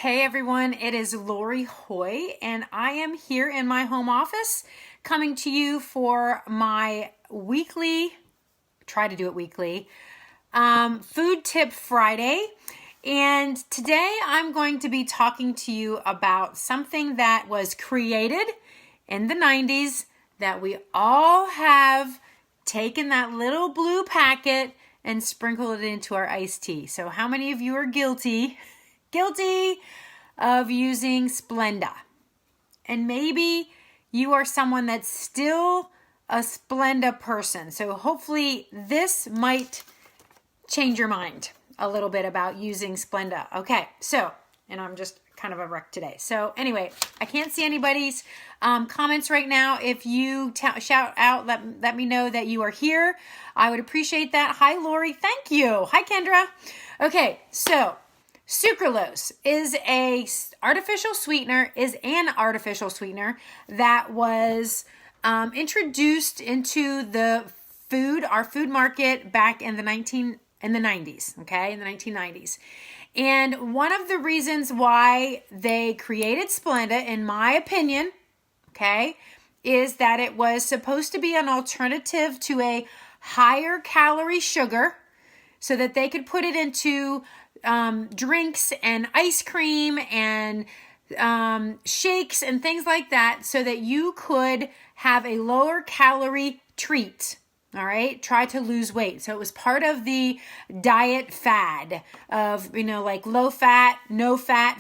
Hey everyone, it is Lori Hoy, and I am here in my home office coming to you for my weekly, try to do it weekly, Food Tip Friday. And today I'm going to be talking to you about something that was created in the 90s that we all have taken that little blue packet and sprinkled it into our iced tea. So how many of you are guilty of using Splenda? And maybe you are someone that's still a Splenda person. So hopefully this might change your mind a little bit about using Splenda. Okay, so, and I'm just kind of a wreck today. So anyway, I can't see anybody's comments right now. If you shout out, let me know that you are here. I would appreciate that. Hi, Lori. Thank you. Hi, Kendra. Okay, so sucralose is an artificial sweetener that was introduced into our food market back in the 90s, okay, in the 1990s. And one of the reasons why they created Splenda, in my opinion, okay, is that it was supposed to be an alternative to a higher calorie sugar so that they could put it into drinks and ice cream and shakes and things like that so that you could have a lower calorie treat. All right, try to lose weight. So it was part of the diet fad of, like low fat, no fat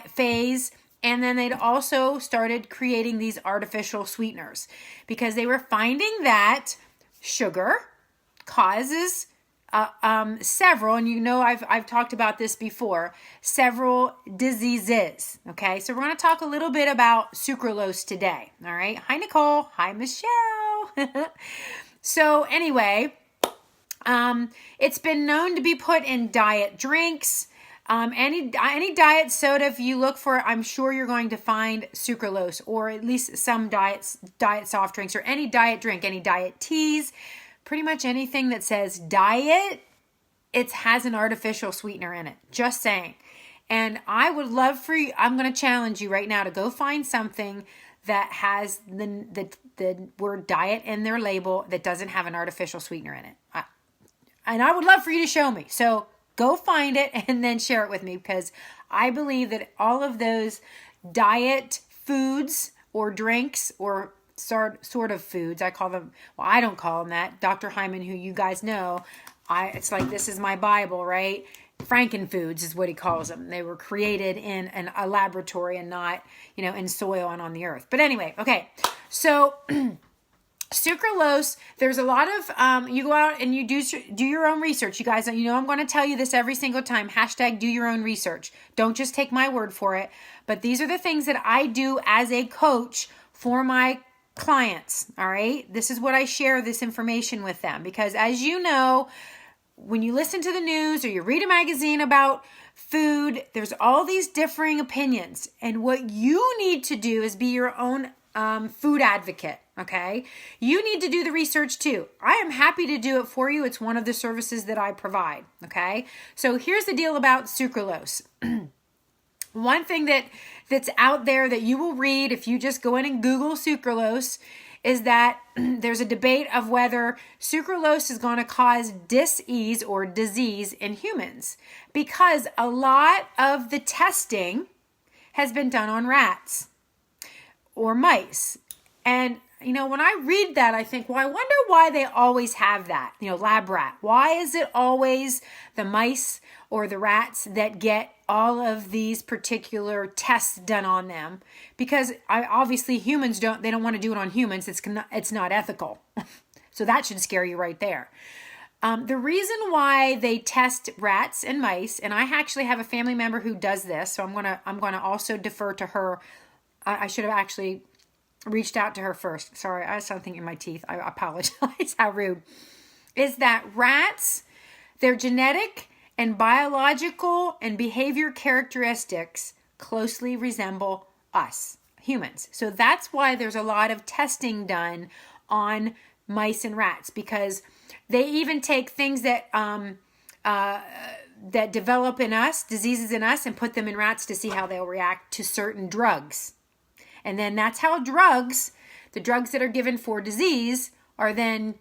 phase. And then they'd also started creating these artificial sweeteners because they were finding that sugar causes several, and I've talked about this before, several diseases. Okay, so we're going to talk a little bit about sucralose today. All right, hi Nicole, hi Michelle. So anyway, it's been known to be put in diet drinks. Any diet soda, if you look for it, I'm sure you're going to find sucralose, or at least some diet soft drinks, or any diet drink, any diet teas. Pretty much anything that says diet, it has an artificial sweetener in it. Just saying. And I would love for you, I'm going to challenge you right now to go find something that has the word diet in their label that doesn't have an artificial sweetener in it. And I would love for you to show me. So go find it and then share it with me, because I believe that all of those diet foods or drinks or sort of foods, I call them, well, I don't call them that. Dr. Hyman, who you guys know, it's like, this is my Bible, right? Frankenfoods is what he calls them. They were created in a laboratory and not, in soil and on the earth. But anyway, okay. So sucralose, there's a lot of, you go out and you do your own research. You guys, I'm going to tell you this every single time. # do your own research. Don't just take my word for it. But these are the things that I do as a coach for my clients. All right. This is what I share this information with them, because as you know, when you listen to the news or you read a magazine about food, there's all these differing opinions. And what you need to do is be your own food advocate. Okay. You need to do the research too. I am happy to do it for you. It's one of the services that I provide. Okay. So here's the deal about sucralose. One thing that's out there that you will read if you just go in and Google sucralose is that there's a debate of whether sucralose is going to cause dis-ease or disease in humans, because a lot of the testing has been done on rats or mice. And, when I read that, I think, well, I wonder why they always have that, lab rat. Why is it always the mice or the rats that get all of these particular tests done on them? Because obviously humans they don't want to do it on humans. It's not ethical. So that should scare you right there. The reason why they test rats and mice, and I actually have a family member who does this, so I'm gonna also defer to her. I should have actually reached out to her first. Sorry, I have something in my teeth. I apologize. How rude. Is that rats, their genetic and biological and behavior characteristics closely resemble us, humans. So that's why there's a lot of testing done on mice and rats, because they even take things that that develop in us, diseases in us, and put them in rats to see how they'll react to certain drugs. And then that's how drugs, the drugs that are given for disease, are then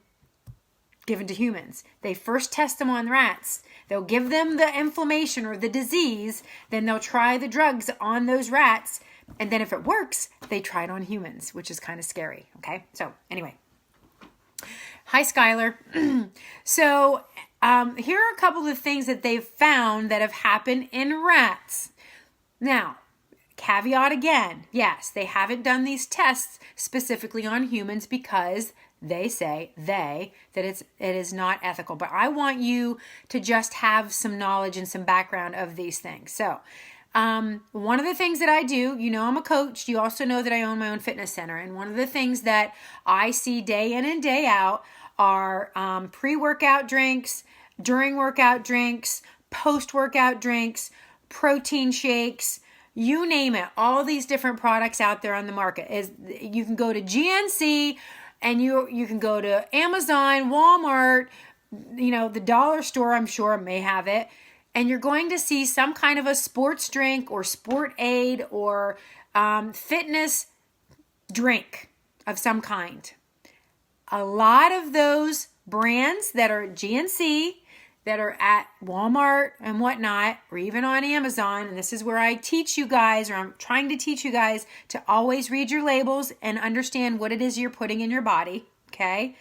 given to humans. They first test them on rats. They'll give them the inflammation or the disease. Then they'll try the drugs on those rats. And then if it works, they try it on humans, which is kind of scary. Okay. So anyway. Hi, Skylar. So here are a couple of things that they've found that have happened in rats. Now, caveat again. Yes, they haven't done these tests specifically on humans because they say that it is not ethical. But I want you to just have some knowledge and some background of these things. So one of the things that I do, you know, I'm a coach. You also know that I own my own fitness center. And one of the things that I see day in and day out are pre-workout drinks, during workout drinks, post-workout drinks, protein shakes, you name it. All these different products out there on the market. You can go to GNC and you can go to Amazon, Walmart, you know, the dollar store, I'm sure may have it. And you're going to see some kind of a sports drink or sport aid or fitness drink of some kind. A lot of those brands that are GNC, that are at Walmart and whatnot, or even on Amazon, and this is where I teach you guys, or I'm trying to teach you guys to always read your labels and understand what it is you're putting in your body, okay?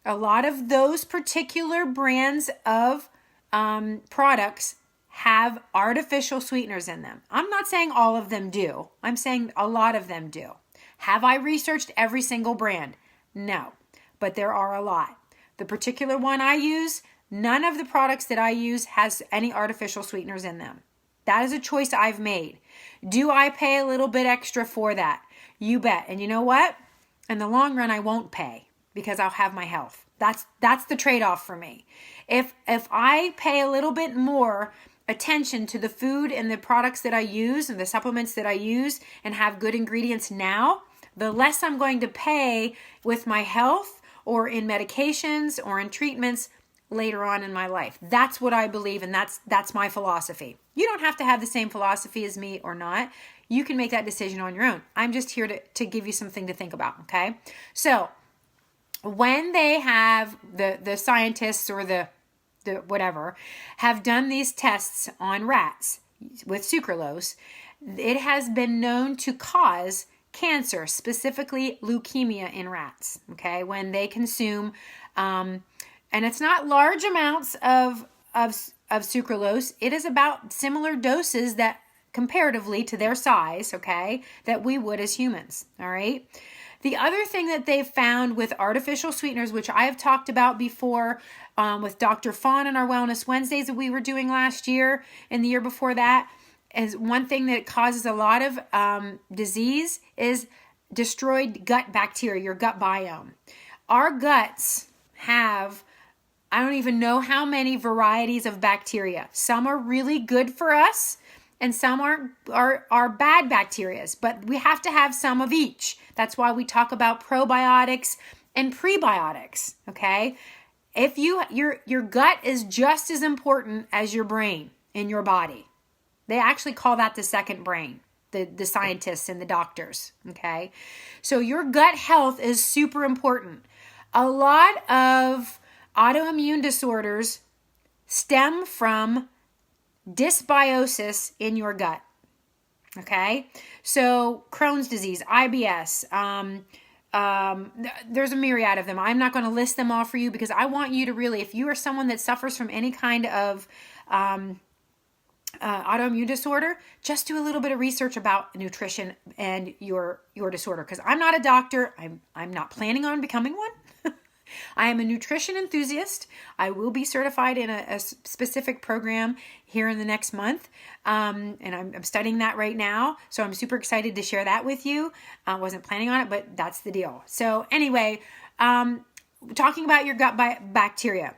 A lot of those particular brands of products have artificial sweeteners in them. I'm not saying all of them do. I'm saying a lot of them do. Have I researched every single brand? No, but there are a lot. The particular one I use, none of the products that I use has any artificial sweeteners in them. That is a choice I've made. Do I pay a little bit extra for that? You bet. And you know what? In the long run, I won't pay because I'll have my health. That's the trade-off for me. If I pay a little bit more attention to the food and the products that I use and the supplements that I use and have good ingredients now, the less I'm going to pay with my health or in medications or in treatments later on in my life. That's what I believe, and that's my philosophy. You don't have to have the same philosophy as me or not. You can make that decision on your own. I'm just here to give you something to think about, okay? So when they have the scientists or the whatever have done these tests on rats with sucralose, it has been known to cause cancer, specifically leukemia in rats, okay, when they consume, and it's not large amounts of sucralose. It is about similar doses that comparatively to their size, okay, that we would as humans, all right? The other thing that they've found with artificial sweeteners, which I have talked about before with Dr. Fawn on our Wellness Wednesdays that we were doing last year and the year before that, is one thing that causes a lot of disease is destroyed gut bacteria, your gut biome. Our guts have, I don't even know how many varieties of bacteria. Some are really good for us and some are bad bacteria, but we have to have some of each. That's why we talk about probiotics and prebiotics, okay? If your gut is just as important as your brain in your body. They actually call that the second brain, the scientists and the doctors, okay? So your gut health is super important. A lot of autoimmune disorders stem from dysbiosis in your gut, okay? So Crohn's disease, IBS, there's a myriad of them. I'm not going to list them all for you because I want you to really, if you are someone that suffers from any kind of autoimmune disorder, just do a little bit of research about nutrition and your disorder. Because I'm not a doctor. I'm not planning on becoming one. I am a nutrition enthusiast. I will be certified in a specific program here in the next month. And I'm studying that right now. So I'm super excited to share that with you. I wasn't planning on it, but that's the deal. So anyway, talking about your gut bacteria.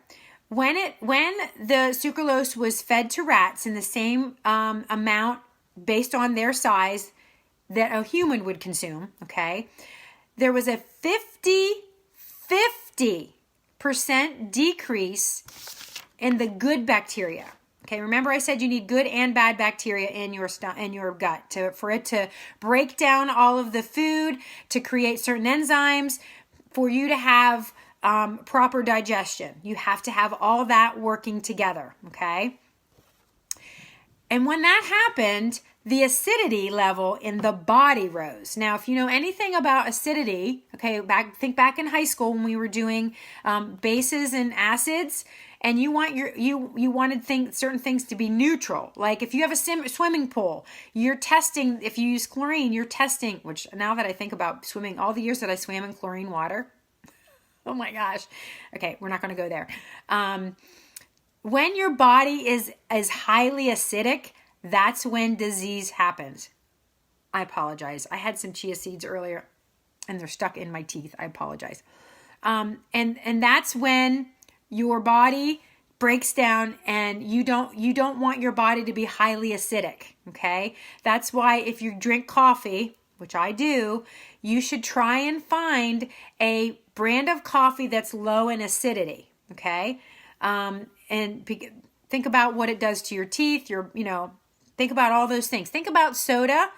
When the sucralose was fed to rats in the same amount based on their size that a human would consume, okay, there was a 50% decrease in the good bacteria, Okay, remember I said you need good and bad bacteria in your gut for it to break down all of the food, to create certain enzymes, for you to have proper digestion. You have to have all that working together, okay? And when that happened, the acidity level in the body rose. Now, if you know anything about acidity, okay, think back in high school when we were doing bases and acids, and you wanted certain things to be neutral. Like if you have a swimming pool, you're testing. If you use chlorine, you're testing. Which now that I think about swimming, all the years that I swam in chlorine water, oh my gosh. Okay, we're not going to go there. When your body is highly acidic, that's when disease happens. I apologize. I had some chia seeds earlier and they're stuck in my teeth. I apologize. And that's when your body breaks down, and you don't want your body to be highly acidic, okay? That's why if you drink coffee, which I do, you should try and find a brand of coffee that's low in acidity, okay? Think about what it does to your teeth, think about all those things. Think about soda,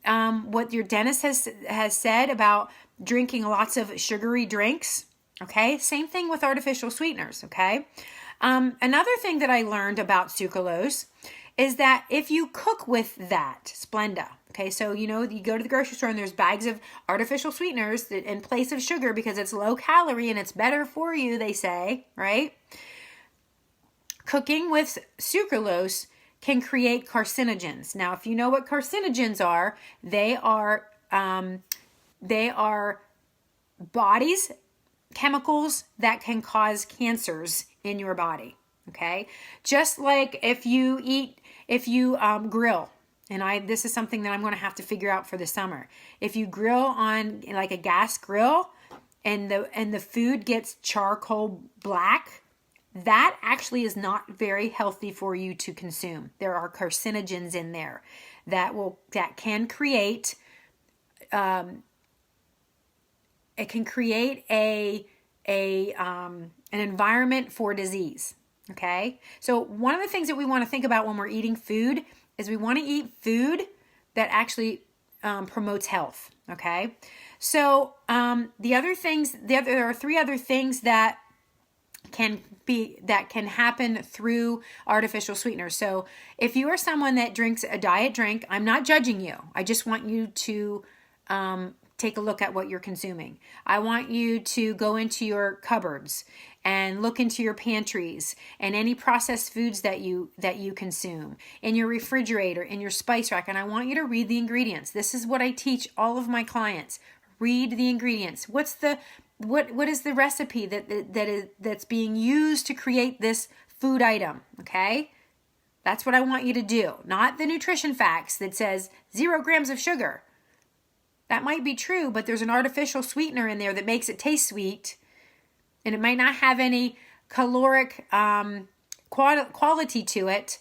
what your dentist has said about drinking lots of sugary drinks, okay? Same thing with artificial sweeteners, okay? Another thing that I learned about sucralose is that if you cook with that, Splenda, okay, so you go to the grocery store and there's bags of artificial sweeteners in place of sugar because it's low calorie and it's better for you, they say, right? Cooking with sucralose can create carcinogens. Now, if you know what carcinogens are, they are bodies, chemicals that can cause cancers in your body. Okay, just like if you grill, and this is something that I'm going to have to figure out for the summer. If you grill on like a gas grill, and the food gets charcoal black, that actually is not very healthy for you to consume. There are carcinogens in there that can create an environment for disease. Okay, so one of the things that we want to think about when we're eating food is we want to eat food that actually promotes health. Okay, so there are three other things that can happen through artificial sweeteners. So if you are someone that drinks a diet drink, I'm not judging you. I just want you to take a look at what you're consuming. I want you to go into your cupboards and look into your pantries and any processed foods that you consume, in your refrigerator, in your spice rack, and I want you to read the ingredients. This is what I teach all of my clients. Read the ingredients. What is the recipe that's being used to create this food item, okay? That's what I want you to do, not the nutrition facts that says 0 grams of sugar. That might be true, but there's an artificial sweetener in there that makes it taste sweet, and it might not have any caloric quality to it,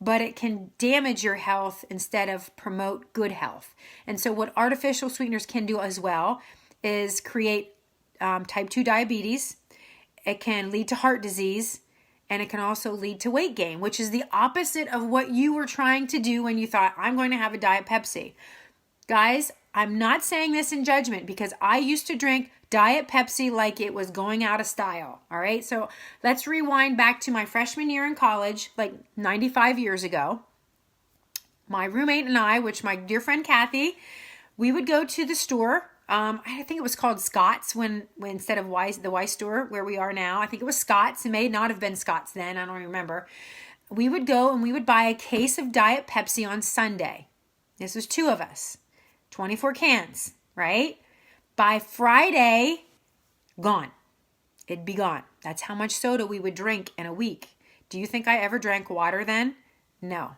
but it can damage your health instead of promote good health. And so what artificial sweeteners can do as well is create type 2 diabetes. It can lead to heart disease, and it can also lead to weight gain, which is the opposite of what you were trying to do when you thought, I'm going to have a Diet Pepsi. Guys, I'm not saying this in judgment because I used to drink Diet Pepsi like it was going out of style. All right, so let's rewind back to my freshman year in college, like 95 years ago. My roommate and I, which my dear friend Kathy, we would go to the store. I think it was called Scott's when instead of the Y store where we are now. I think it was Scott's. It may not have been Scott's then. I don't remember. We would go and we would buy a case of Diet Pepsi on Sunday. This was 2 of us. 24 cans, right? By Friday, gone. It'd be gone. That's how much soda we would drink in a week. Do you think I ever drank water then? No.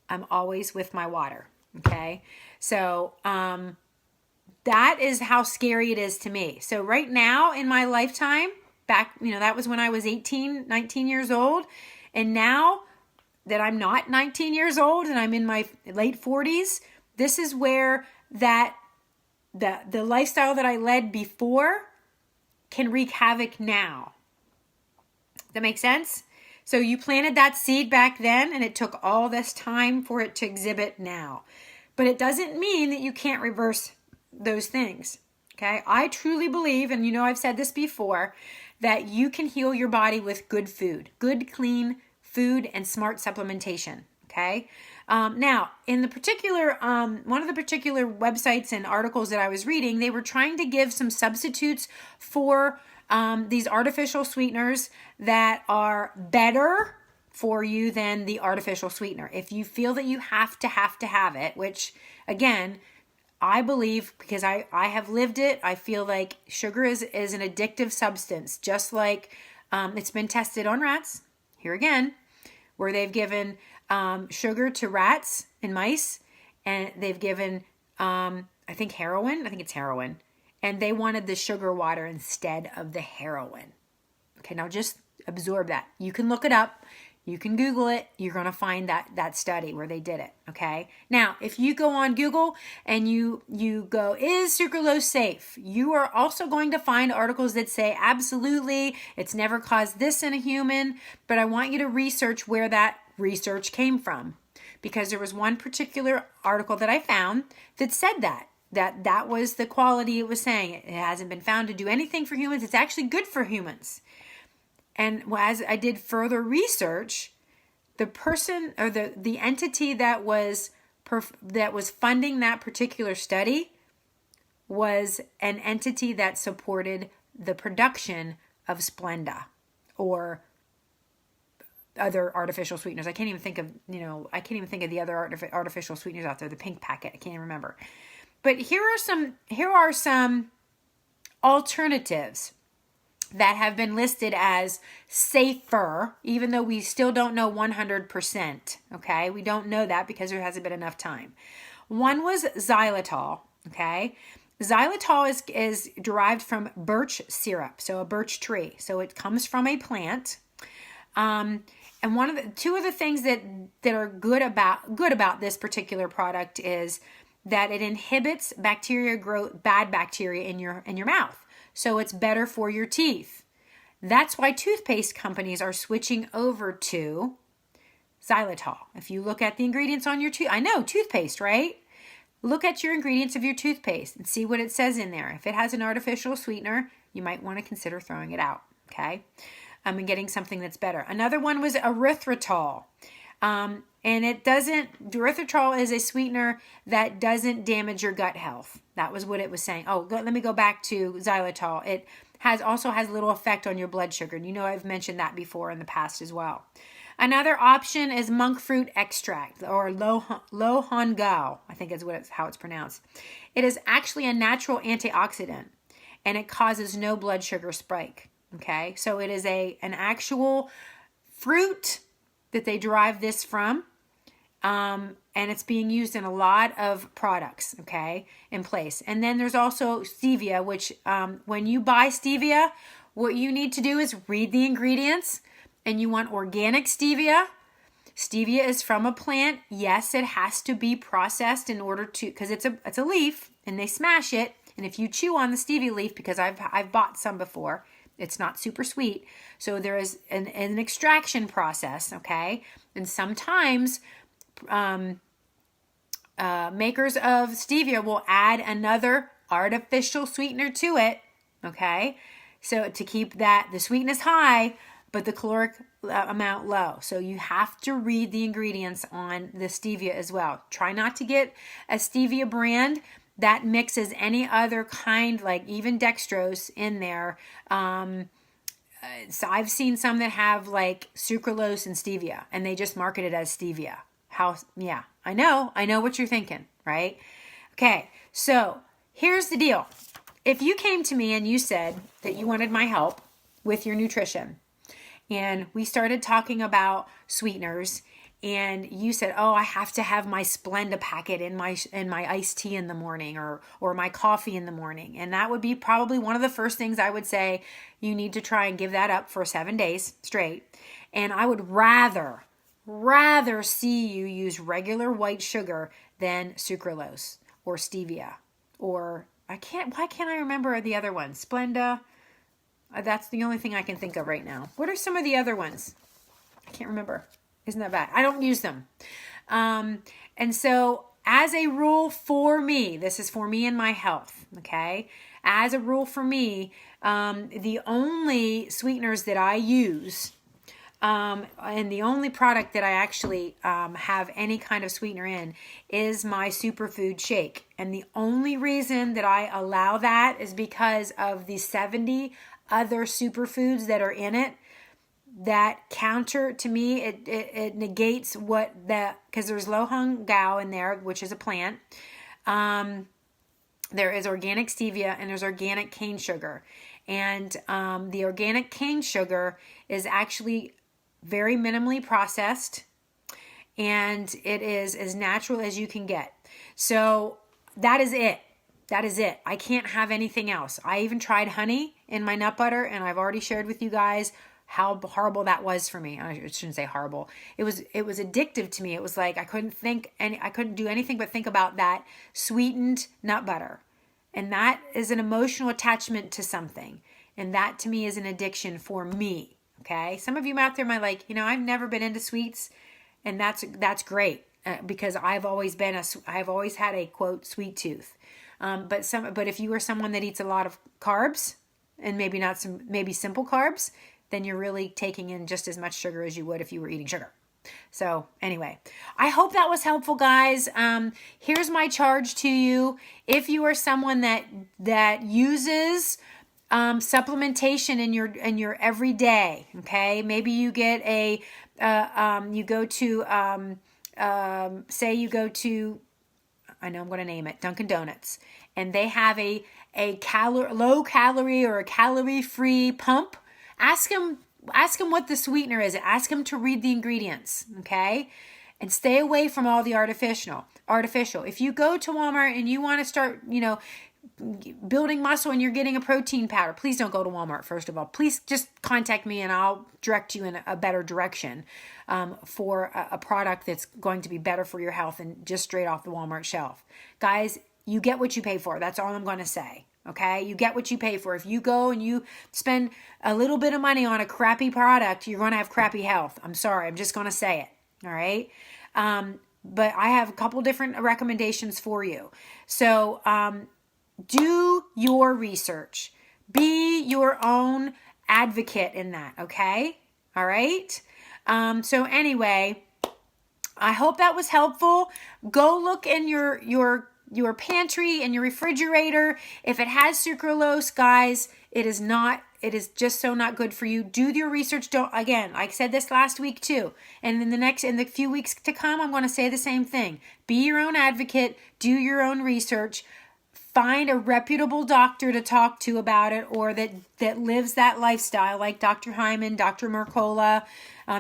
I'm always with my water, okay? So, that is how scary it is to me. So right now in my lifetime, back, that was when I was 18, 19 years old. And now that I'm not 19 years old and I'm in my late 40s, this is where the lifestyle that I led before can wreak havoc now. That makes sense? So you planted that seed back then, and it took all this time for it to exhibit now. But it doesn't mean that you can't reverse those things. Okay? I truly believe, and I've said this before, that you can heal your body with good food, good, clean food, and smart supplementation. Okay? Now, in the particular, one of the particular websites and articles that I was reading, they were trying to give some substitutes for these artificial sweeteners that are better for you than the artificial sweetener. If you feel that you have to have it, which again, I believe, because I have lived it, I feel like sugar is an addictive substance, just like it's been tested on rats, here again, where they've given sugar to rats and mice, and they've given, I think it's heroin, and they wanted the sugar water instead of the heroin. Okay, now just absorb that. You can look it up. You can Google it. You're going to find that study where they did it, okay? Now, if you go on Google and you go, is sucralose safe? You are also going to find articles that say, absolutely, it's never caused this in a human, but I want you to research where that research came from, because there was one particular article that I found that said that was the quality it was saying. It hasn't been found to do anything for humans. It's actually good for humans. And as I did further research, the person or the entity that was funding that particular study was an entity that supported the production of Splenda or other artificial sweeteners. I can't even think of the other artificial sweeteners out there, the pink packet. I can't even remember. But here are some alternatives that have been listed as safer, even though we still don't know 100%. Okay, we don't know that because there hasn't been enough time. One was xylitol. Okay, xylitol is derived from birch syrup, so a birch tree. So it comes from a plant. And two of the things that are good about this particular product is that it inhibits bacteria growth, bad bacteria in your mouth. So it's better for your teeth. That's why toothpaste companies are switching over to xylitol. If you look at the ingredients on your toothpaste, right? Look at your ingredients of your toothpaste and see what it says in there. If it has an artificial sweetener, you might want to consider throwing it out, okay? And getting something that's better. Another one was erythritol. Erythritol is a sweetener that doesn't damage your gut health. That was what it was saying. Let me go back to xylitol. It also has little effect on your blood sugar. And I've mentioned that before in the past as well. Another option is monk fruit extract, or lohongao. I think is how it's pronounced. It is actually a natural antioxidant, and it causes no blood sugar spike. Okay, so it is an actual fruit that they derive this from, and it's being used in a lot of products, okay, in place. And then there's also stevia, which when you buy stevia, what you need to do is read the ingredients, and you want organic stevia. Stevia is from a plant. Yes, it has to be processed in order to, because it's a leaf, and they smash it. And if you chew on the stevia leaf, because I've bought some before, it's not super sweet. So there is an extraction process, okay? And sometimes makers of stevia will add another artificial sweetener to it, okay? So to keep the sweetness high, but the caloric amount low. So you have to read the ingredients on the stevia as well. Try not to get a stevia brand that mixes any other kind, like even dextrose in there. So I've seen some that have like sucralose and stevia, and they just market it as stevia. I know what you're thinking, right? Okay, so here's the deal. If you came to me and you said that you wanted my help with your nutrition, and we started talking about sweeteners, and you said, I have to have my Splenda packet in my iced tea in the morning, or my coffee in the morning. And that would be probably one of the first things I would say, you need to try and give that up for 7 days straight. And I would rather see you use regular white sugar than sucralose or stevia. Or why can't I remember the other ones? Splenda. That's the only thing I can think of right now. What are some of the other ones? can't remember. Isn't that bad? I don't use them. And so as a rule for me, this is for me and my health, okay? As a rule for me, the only sweeteners that I use, and the only product that I actually have any kind of sweetener in is my superfood shake. And the only reason that I allow that is because of the 70 other superfoods that are in it that counter, to me, it negates what that, because there's lo hung gao in there, which is a plant. There is organic stevia and there's organic cane sugar. And the organic cane sugar is actually very minimally processed, and it is as natural as you can get. So that is it. That is it. I can't have anything else. I even tried honey in my nut butter, and I've already shared with you guys how horrible that was for me. I shouldn't say horrible. It was addictive to me. It was like I couldn't do anything but think about that sweetened nut butter. And that is an emotional attachment to something. And that to me is an addiction for me. Okay? Some of you out there might like, I've never been into sweets, and that's great because I've always had a quote sweet tooth. But if you are someone that eats a lot of carbs and maybe simple carbs, then you're really taking in just as much sugar as you would if you were eating sugar. So anyway, I hope that was helpful, guys. Here's my charge to you. If you are someone that uses supplementation in your everyday, okay, maybe you get you go to I know I'm going to name it, Dunkin' Donuts, and they have a low calorie or a calorie free pump. Ask them what the sweetener is. Ask them to read the ingredients, okay? And stay away from all the artificial. If you go to Walmart and you want to start, building muscle and you're getting a protein powder, please don't go to Walmart, first of all. Please just contact me and I'll direct you in a better direction for a product that's going to be better for your health and just straight off the Walmart shelf. Guys, you get what you pay for. That's all I'm going to say. Okay, you get what you pay for. If you go and you spend a little bit of money on a crappy product, you're going to have crappy health. I'm sorry. I'm just going to say it. All right. But I have a couple different recommendations for you. So do your research. Be your own advocate in that. Okay. All right. So anyway, I hope that was helpful. Go look in your pantry and your refrigerator. If it has sucralose, guys, it is just so not good for you. Do your research. I said this last week too. And in the few weeks to come, I'm going to say the same thing. Be your own advocate. Do your own research. Find a reputable doctor to talk to about it, or that lives that lifestyle, like Dr. Hyman, Dr. Mercola,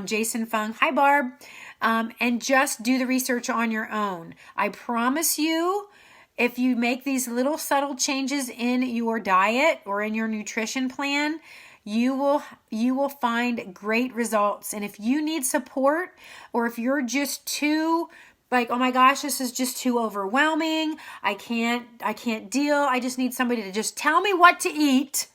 Jason Fung. Hi, Barb. And just do the research on your own. I promise you, if you make these little subtle changes in your diet or in your nutrition plan, you will find great results. And if you need support, or if you're just too like, oh my gosh, this is just too overwhelming, I can't deal, I just need somebody to just tell me what to eat,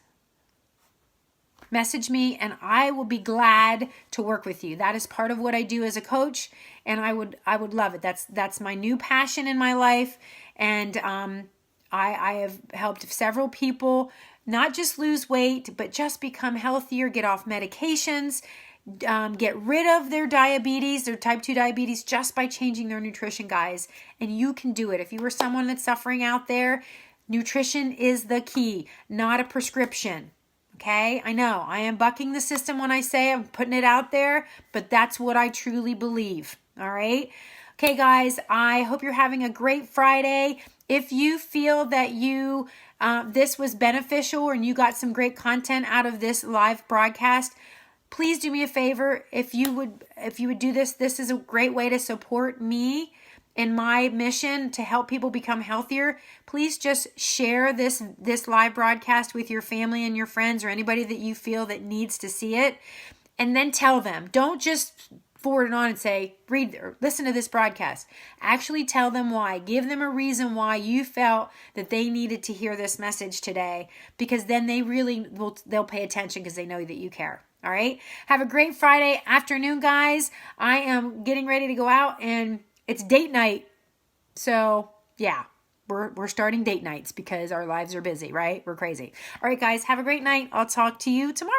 message me and I will be glad to work with you. That is part of what I do as a coach, and I would love it. That's my new passion in my life. And I have helped several people not just lose weight, but just become healthier, get off medications, get rid of their diabetes, their type 2 diabetes, just by changing their nutrition, guys. And you can do it. If you are someone that's suffering out there, nutrition is the key, not a prescription. Okay? I know I am bucking the system when I say I'm putting it out there, but that's what I truly believe. All right? Okay, guys, I hope you're having a great Friday. If you feel that this was beneficial and you got some great content out of this live broadcast, please do me a favor. If you would do this is a great way to support me in my mission to help people become healthier. Please just share this live broadcast with your family and your friends, or anybody that you feel that needs to see it, and then tell them. Don't just forward it on and say, read or listen to this broadcast. Actually tell them why. Give them a reason why you felt that they needed to hear this message today, because then they'll pay attention because they know that you care. All right. Have a great Friday afternoon, guys. I am getting ready to go out and it's date night. So yeah, we're starting date nights because our lives are busy, right? We're crazy. All right, guys, have a great night. I'll talk to you tomorrow.